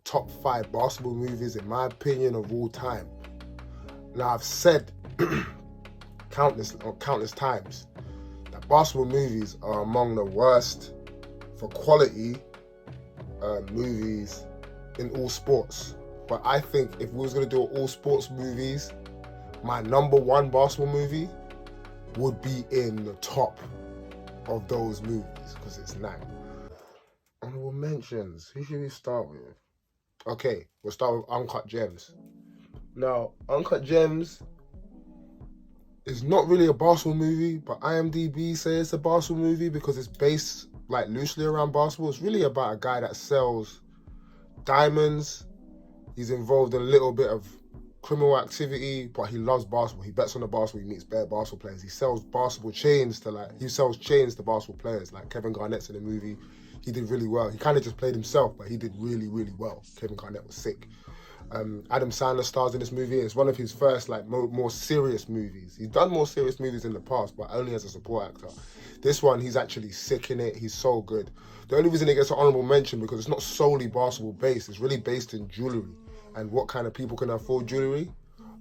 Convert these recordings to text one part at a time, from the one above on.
top 5 basketball movies, in my opinion, of all time. Now, I've said countless times that basketball movies are among the worst for quality movies in all sports. But I think if we was going to do all sports movies, my number 1 basketball movie would be in the top of those movies, because it's 9. Honorable mentions, who should we start with? Okay, we'll start with Uncut Gems. Now, Uncut Gems is not really a basketball movie, but IMDb says it's a basketball movie because it's based like loosely around basketball. It's really about a guy that sells diamonds. He's involved in a little bit of criminal activity, but he loves basketball. He bets on the basketball. He meets bare basketball players. He sells chains to basketball players. Like Kevin Garnett's in the movie. He did really well. He kind of just played himself, but he did really, really well. Kevin Garnett was sick. Adam Sandler stars in this movie. It's one of his first like more serious movies. He's done more serious movies in the past, but only as a support actor. This one, he's actually sick in it. He's so good. The only reason it gets an honorable mention because it's not solely basketball based. It's really based in jewelry and what kind of people can afford jewelry.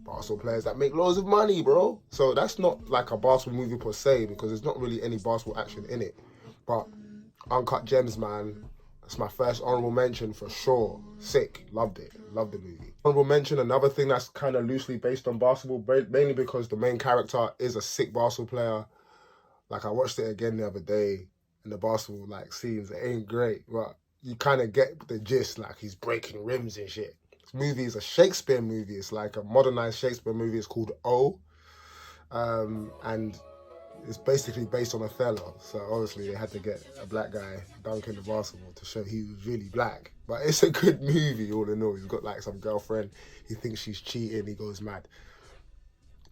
Basketball players that make loads of money, bro. So that's not like a basketball movie per se because there's not really any basketball action in it. But Uncut Gems, man, that's my first honorable mention for sure. Sick, loved it, loved the movie. Honorable mention, another thing that's kind of loosely based on basketball, mainly because the main character is a sick basketball player. Like I watched it again the other day, and the basketball like scenes, it ain't great, but you kind of get the gist. Like he's breaking rims and shit. This movie is a Shakespeare movie. It's like a modernized Shakespeare movie. It's called O, and it's basically based on Othello. So obviously they had to get a black guy dunking the basketball to show he was really black. But it's a good movie all in all. He's got like some girlfriend. He thinks she's cheating. He goes mad.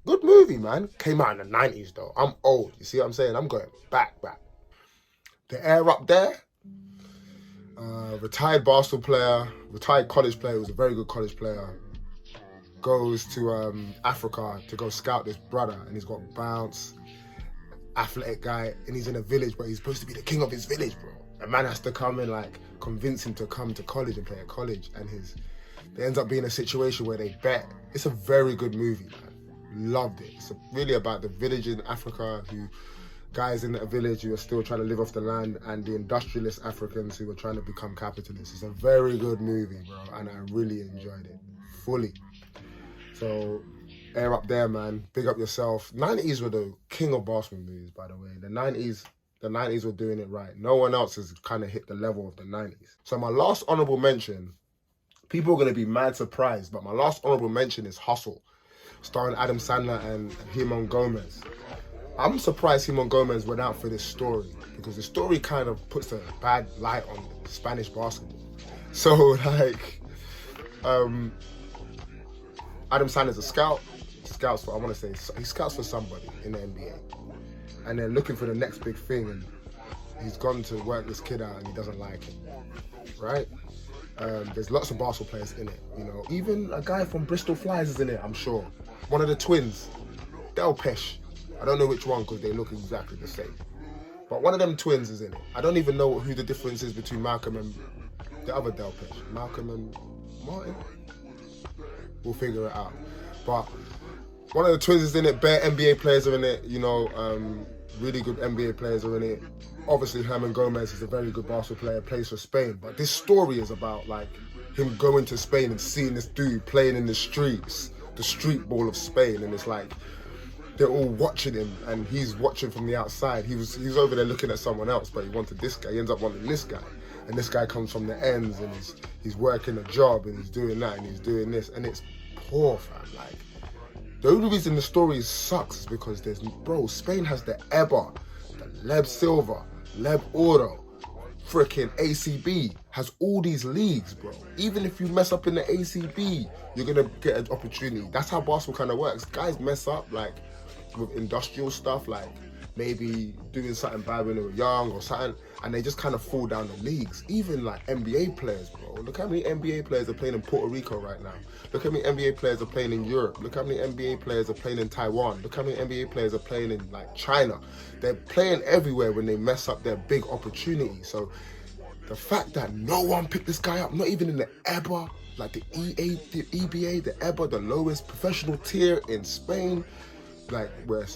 Good movie, man. Came out in the 90s though. I'm old. You see what I'm saying? I'm going back. The Air Up There. Retired basketball player, retired college player, was a very good college player, goes to Africa to go scout this brother, and he's got bounce, athletic guy, and he's in a village, but he's supposed to be the king of his village, bro. A man has to come and like convince him to come to college and play at college, and there ends up being a situation where they bet. It's a very good movie, man. Loved it. It's really about the village in Africa guys in a village who are still trying to live off the land, and the industrialist Africans who are trying to become capitalists. It's a very good movie, bro, and I really enjoyed it fully. So, Air Up There, man. Big up yourself. 90s were the king of basketball movies, by the way. The 90s were doing it right. No one else has kind of hit the level of the 90s. So my last honorable mention, people are going to be mad surprised, but my last honorable mention is Hustle, starring Adam Sandler and Himon Gomez. I'm surprised Himon Gomez went out for this story because the story kind of puts a bad light on Spanish basketball. So like, Adam Sandler's a scout. He scouts for somebody in the NBA, and they're looking for the next big thing. And he's gone to work this kid out, and he doesn't like him. Right? There's lots of basketball players in it. You know, even a guy from Bristol Flyers is in it. I'm sure. One of the twins, Del Pesh. I don't know which one because they look exactly the same. But one of them twins is in it. I don't even know who the difference is between Malcolm and the other Del Pesh. Malcolm and Martin? We'll figure it out. But one of the twins is in it. Bare NBA players are in it. You know, really good NBA players are in it. Obviously, Herman Gomez is a very good basketball player, plays for Spain. But this story is about like him going to Spain and seeing this dude playing in the streets, the street ball of Spain, and it's like, they're all watching him, and he's watching from the outside. He was over there looking at someone else, but he wanted this guy. He ends up wanting this guy, and this guy comes from the ends, and he's working a job, and he's doing that, and he's doing this, and it's poor, fam. Like, the only reason the story sucks is because Spain has the EBA, the Leb Silva, Leb Oro, freaking ACB, has all these leagues, bro. Even if you mess up in the ACB, you're gonna get an opportunity. That's how basketball kind of works. Guys mess up, like, with industrial stuff, like maybe doing something bad when they were young or something, and they just kind of fall down the leagues. Even like NBA players, bro. Look how many NBA players are playing in Puerto Rico right now. Look how many NBA players are playing in Europe. Look how many NBA players are playing in Taiwan. Look how many NBA players are playing in like China. They're playing everywhere when they mess up their big opportunity. So The fact that no one picked this guy up, not even in the EBA, like the EBA, the EBA, the lowest professional tier in Spain, like where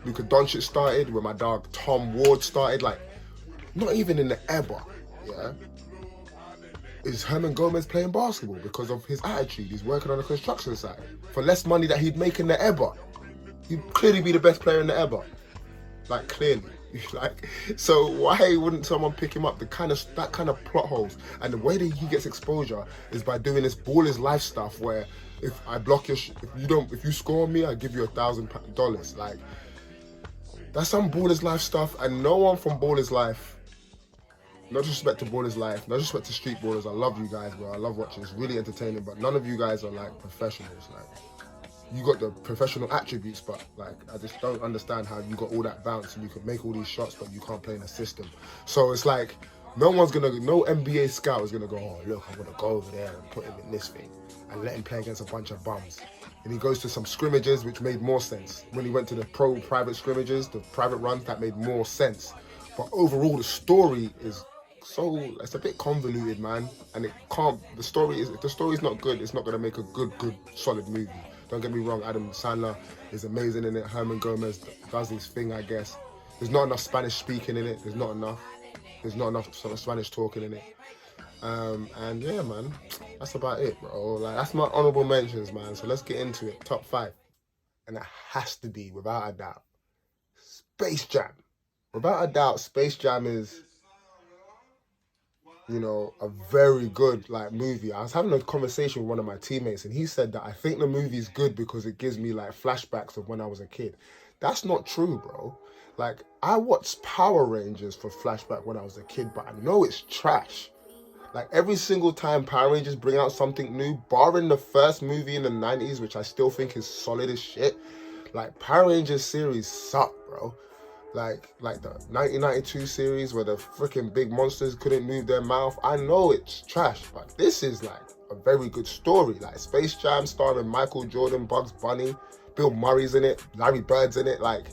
Luka Doncic started, where my dog Tom Ward started, like not even in the EBA, yeah, is Herman Gomez playing basketball because of his attitude. He's working on the construction site for less money that he'd make in the EBA. He'd clearly be the best player in the EBA, like clearly. Like, so why wouldn't someone pick him up? That kind of plot holes, and the way that he gets exposure is by doing this ball is life stuff. Where if I block your, if you score me, I give you $1,000. Like, that's some ball is life stuff, and no one from Ball is Life. No disrespect to Ball is Life, no disrespect to Street Ballers. I love you guys, bro. I love watching. It's really entertaining, but none of you guys are like professionals. Like, you got the professional attributes, but like I just don't understand how you got all that bounce and you can make all these shots, but you can't play in a system. So it's like no NBA scout is gonna go, oh look, I'm gonna go over there and put him in this thing and let him play against a bunch of bums. And he goes to some scrimmages, which made more sense. When he went to the pro private scrimmages, the private runs, that made more sense. But overall, the story is it's a bit convoluted, man. And if the story's not good, it's not gonna make a good, solid movie. Don't get me wrong, Adam Sandler is amazing in it. Herman Gomez does his thing, I guess. There's not enough Spanish speaking in it. There's not enough sort of Spanish talking in it. And yeah, man, that's about it, bro. Like, that's my honorable mentions, man. So let's get into it. Top 5. And it has to be, without a doubt, Space Jam. Without a doubt, Space Jam is, you know, a very good like movie. I was having a conversation with one of my teammates and he said that I think the movie's good because it gives me like flashbacks of when I was a kid. That's not true, bro. Like, I watched Power Rangers for flashback when I was a kid, but I know it's trash. Like, every single time Power Rangers bring out something new, barring the first movie in the 90s, which I still think is solid as shit, like, Power Rangers series suck, bro. Like the 1992 series where the freaking big monsters couldn't move their mouth. I know it's trash, but this is like a very good story. Like Space Jam starring Michael Jordan, Bugs Bunny, Bill Murray's in it, Larry Bird's in it. Like,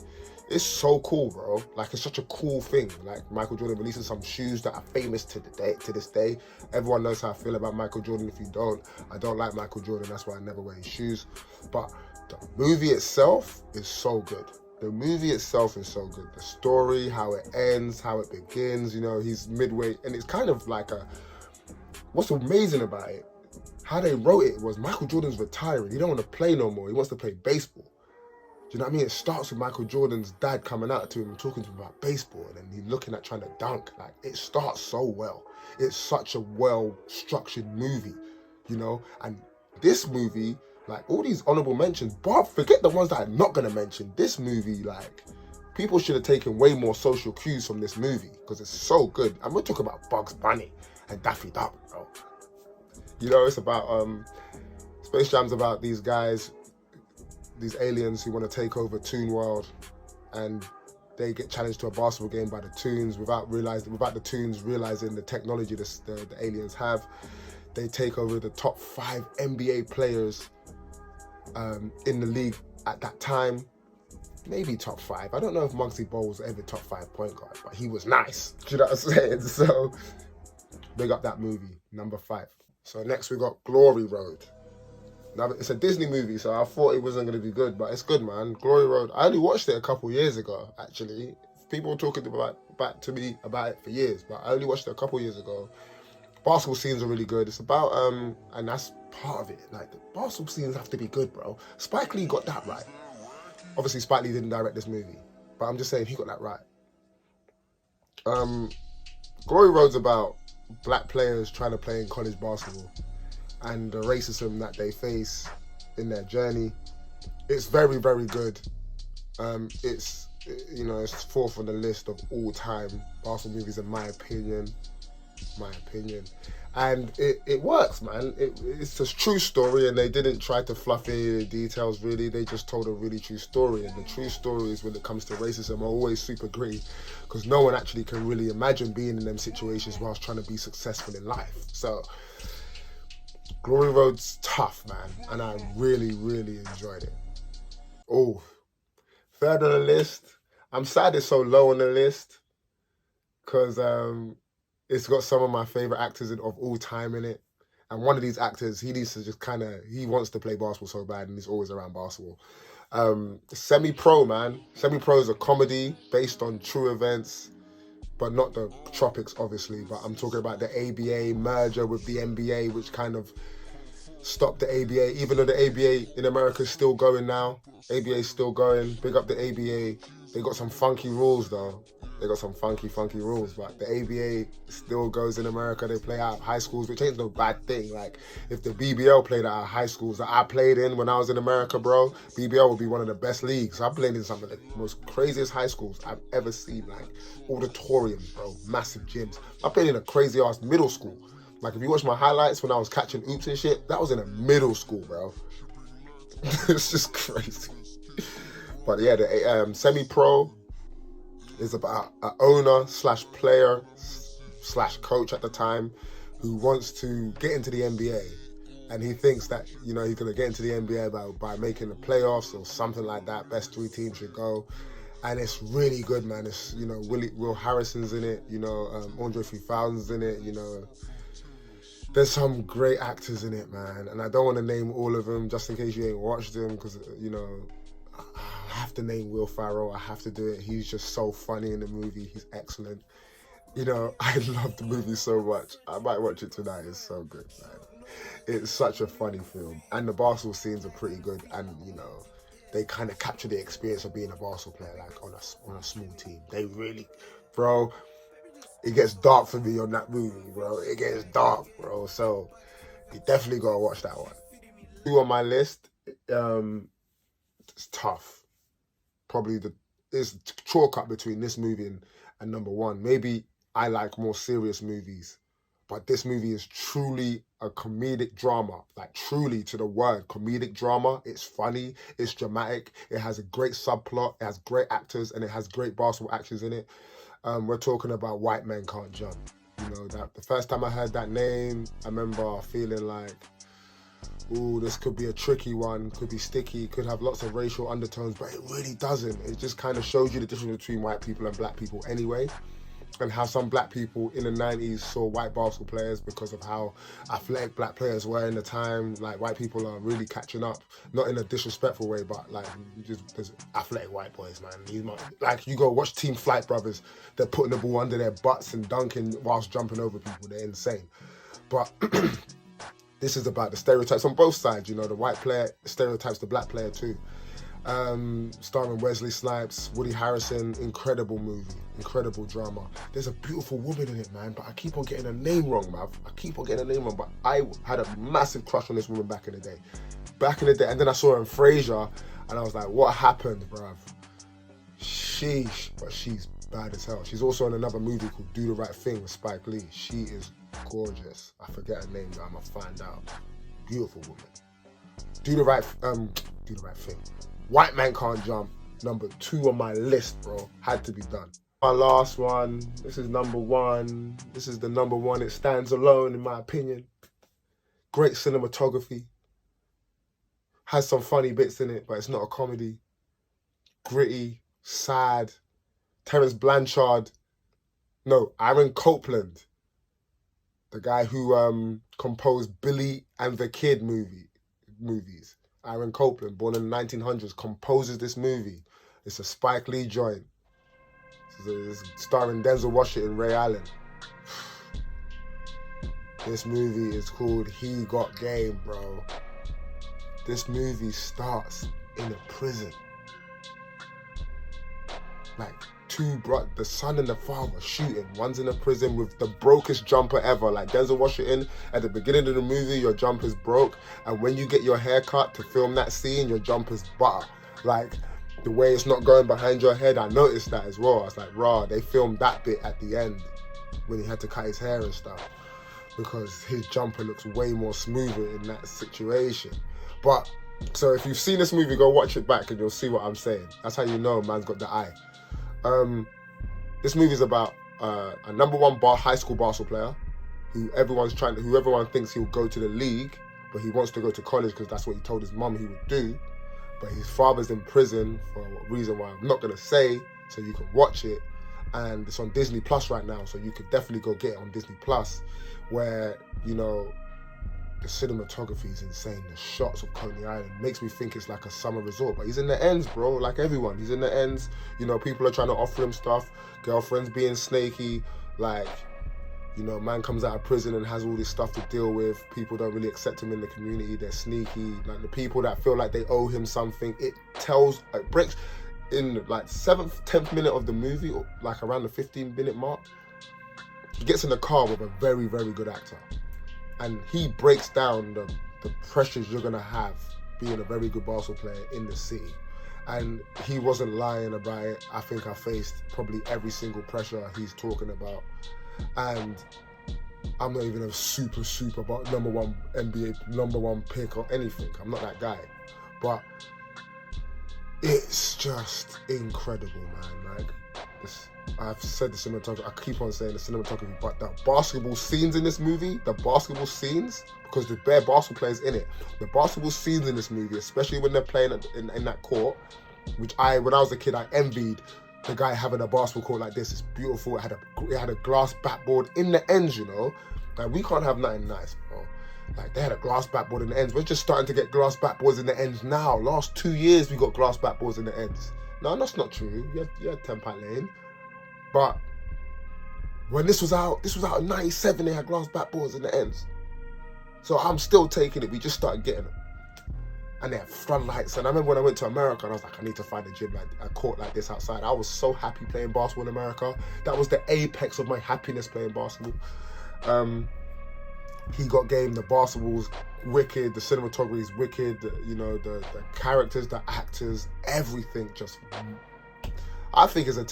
it's so cool, bro. Like, it's such a cool thing. Like, Michael Jordan releasing some shoes that are famous to this day. Everyone knows how I feel about Michael Jordan. If you don't, I don't like Michael Jordan. That's why I never wear his shoes. But the movie itself is so good. The movie itself is so good. The story, how it ends, how it begins, you know, he's midway. And it's kind of like what's amazing about it, how they wrote it was Michael Jordan's retiring. He don't want to play no more. He wants to play baseball. Do you know what I mean? It starts with Michael Jordan's dad coming out to him and talking to him about baseball. And then he's looking at trying to dunk. Like, it starts so well. It's such a well-structured movie, you know? And this movie, like, all these honorable mentions, but forget the ones that I'm not gonna mention. This movie, like, people should have taken way more social cues from this movie because it's so good. And we're talking about Bugs Bunny and Daffy Duck, bro. You know, it's about, Space Jam's about these guys, these aliens who want to take over Toon World, and they get challenged to a basketball game by the Toons without the Toons realizing the technology the aliens have. They take over the top 5 NBA players in the league at that time, maybe top 5. I don't know if Muggsy Bogues was ever top 5 point guard, but he was nice. Do you know what I'm saying? So big up that movie, number 5. So next we got Glory Road. Now, it's a Disney movie, so I thought it wasn't going to be good, but it's good, man. Glory Road. I only watched it a couple years ago, actually. People were talking back to me about it for years, but I only watched it a couple years ago. Basketball scenes are really good. It's about, and that's part of it. Like, the basketball scenes have to be good, bro. Spike Lee got that right. Obviously, Spike Lee didn't direct this movie, but I'm just saying he got that right. Glory Road's about black players trying to play in college basketball and the racism that they face in their journey. It's very, very good. It's, you know, it's 4th on the list of all-time basketball movies in my opinion. And it works, man. It's a true story, and they didn't try to fluff any of the details, really. They just told a really true story, and the true stories when it comes to racism are always super gritty, because no one actually can really imagine being in them situations whilst trying to be successful in life. So Glory Road's tough, man, and I really, really enjoyed it. Oh, 3rd on the list. I'm sad it's so low on the list, because It's got some of my favorite actors of all time in it. And one of these actors, he needs to just he wants to play basketball so bad and he's always around basketball. Semi-Pro, man. Semi-Pro is a comedy based on true events, but not the tropics, obviously. But I'm talking about the ABA merger with the NBA, which kind of stopped the ABA, even though the ABA in America is still going now. ABA is still going. Big up the ABA. They got some funky rules, though. They got some funky rules, but the ABA still goes in America. They play out of high schools, which ain't no bad thing. Like, if the BBL played out of high schools that I played in when I was in America, bro, BBL would be one of the best leagues. I played in some of the most craziest high schools I've ever seen, like auditoriums, bro, massive gyms. I played in a crazy-ass middle school. Like, if you watch my highlights when I was catching oops and shit, that was in a middle school, bro. It's just crazy. But yeah, the Semi-Pro is about an owner slash player slash coach at the time who wants to get into the NBA. And he thinks that, you know, he's going to get into the NBA by making the playoffs or something like that. Best 3 teams should go. And it's really good, man. It's, you know, Will Harrison's in it, you know, Andre 3000's in it, you know. There's some great actors in it, man. And I don't want to name all of them just in case you ain't watched them because, you know, I have to name Will Ferrell. I have to do it. He's just so funny in the movie. He's excellent. You know, I love the movie so much. I might watch it tonight. It's so good, man. It's such a funny film. And the basketball scenes are pretty good. And, you know, they kind of capture the experience of being a basketball player, like on a small team. They really, bro, it gets dark for me on that movie, bro. It gets dark, bro. So you definitely got to watch that one. 2 on my list, it's tough. Probably it's chalk up between this movie and number 1. Maybe I like more serious movies, but this movie is truly a comedic drama, like truly to the word, comedic drama. It's funny, it's dramatic, it has a great subplot, it has great actors, and it has great basketball actions in it. We're talking about White Men Can't Jump. You know, that the first time I heard that name, I remember feeling like, ooh, this could be a tricky one, could be sticky, could have lots of racial undertones, but it really doesn't. It just kind of shows you the difference between white people and black people anyway, and how some black people in the 90s saw white basketball players because of how athletic black players were in the time. Like, white people are really catching up, not in a disrespectful way, but like, just there's athletic white boys, man. Like, you go watch Team Flight Brothers, they're putting the ball under their butts and dunking whilst jumping over people. They're insane. But this is about the stereotypes on both sides, you know, the white player stereotypes the black player too. Starring Wesley Snipes, Woody Harrison, incredible movie, incredible drama. There's a beautiful woman in it, man, but I keep on getting her name wrong, man. But I had a massive crush on this woman back in the day. And then I saw her in Frasier, and I was like, what happened, bruv? Sheesh, but she's bad as hell. She's also in another movie called Do the Right Thing with Spike Lee. She is gorgeous. I forget her name, but I'm gonna find out. Beautiful woman. Do the right thing. White Man Can't Jump, number 2 on my list, bro. Had to be done. My last one, this is number 1. This is the number 1. It stands alone, in my opinion. Great cinematography. Has some funny bits in it, but it's not a comedy. Gritty, sad. Aaron Copland, the guy who composed Billy and the Kid movies. Aaron Copland, born in the 1900s, composes this movie. It's a Spike Lee joint. It's starring Denzel Washington, Ray Allen. This movie is called He Got Game, bro. This movie starts in a prison. Like, the son and the father shooting. One's in a prison with the brokest jumper ever. Like Denzel Washington, at the beginning of the movie, your jumper's broke. And when you get your hair cut to film that scene, your jumper's butter. Like, the way it's not going behind your head, I noticed that as well. I was like, raw, they filmed that bit at the end when he had to cut his hair and stuff, because his jumper looks way more smoother in that situation. But, so if you've seen this movie, go watch it back and you'll see what I'm saying. That's how you know man's got the eye. This movie is about a number 1 high school basketball player who everyone thinks he'll go to the league, but he wants to go to college because that's what he told his mum he would do. But his father's in prison for a reason why I'm not going to say, so you can watch it. and it's on Disney Plus right now, so you could definitely go get it on Disney Plus, where, you know, the cinematography is insane. The shots of Coney Island makes me think it's like a summer resort, but he's in the ends, bro. Like everyone, he's in the ends. You know, people are trying to offer him stuff. Girlfriend's being snaky. Like, you know, man comes out of prison and has all this stuff to deal with. People don't really accept him in the community. They're sneaky. Like the people that feel like they owe him something, it breaks in like 7th, 10th minute of the movie, or like around the 15-minute mark. He gets in the car with a very, very good actor. And he breaks down the pressures you're going to have being a very good basketball player in the city. And he wasn't lying about it. I think I faced probably every single pressure he's talking about. And I'm not even a super about #1 NBA, #1 pick or anything. I'm not that guy. But it's just incredible, man. Like, I've said the cinematography, I keep on saying the cinematography, but the basketball scenes in this movie, because there's bare basketball players in it, the basketball scenes in this movie, especially when they're playing in that court, which when I was a kid, I envied the guy having a basketball court like this. It's beautiful. It had a glass backboard in the ends, you know. Like, we can't have nothing nice, bro. Like, they had a glass backboard in the ends. We're just starting to get glass backboards in the ends now. Last 2 years, we got glass backboards in the ends. No, that's not true. You had 10 Pat Lane. But when this was out in 97, they had glass backboards in the ends. So I'm still taking it. We just started getting them. And they had floodlights. And I remember when I went to America, and I was like, I need to find a gym, like a court like this outside. I was so happy playing basketball in America. That was the apex of my happiness, playing basketball. He got game. The basketball's wicked. The cinematography is wicked. The characters, the actors, everything just... I think it's a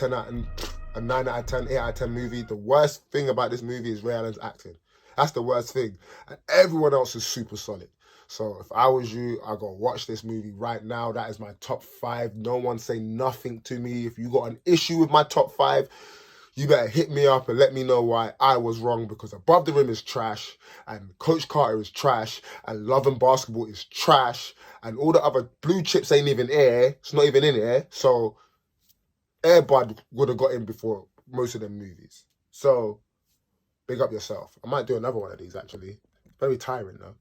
9 out of 10, 8 out of 10 movie. The worst thing about this movie is Ray Allen's acting. That's the worst thing. And everyone else is super solid. So if I was you, I'd go watch this movie right now. That is my top 5. No one say nothing to me. If you got an issue with my top 5, you better hit me up and let me know why I was wrong, because Above the Rim is trash, and Coach Carter is trash, and Love and Basketball is trash, and all the other blue chips ain't even here. It's not even in here. So Air Bud would have got in before most of them movies. So big up yourself. I might do another one of these, actually. Very tiring, though.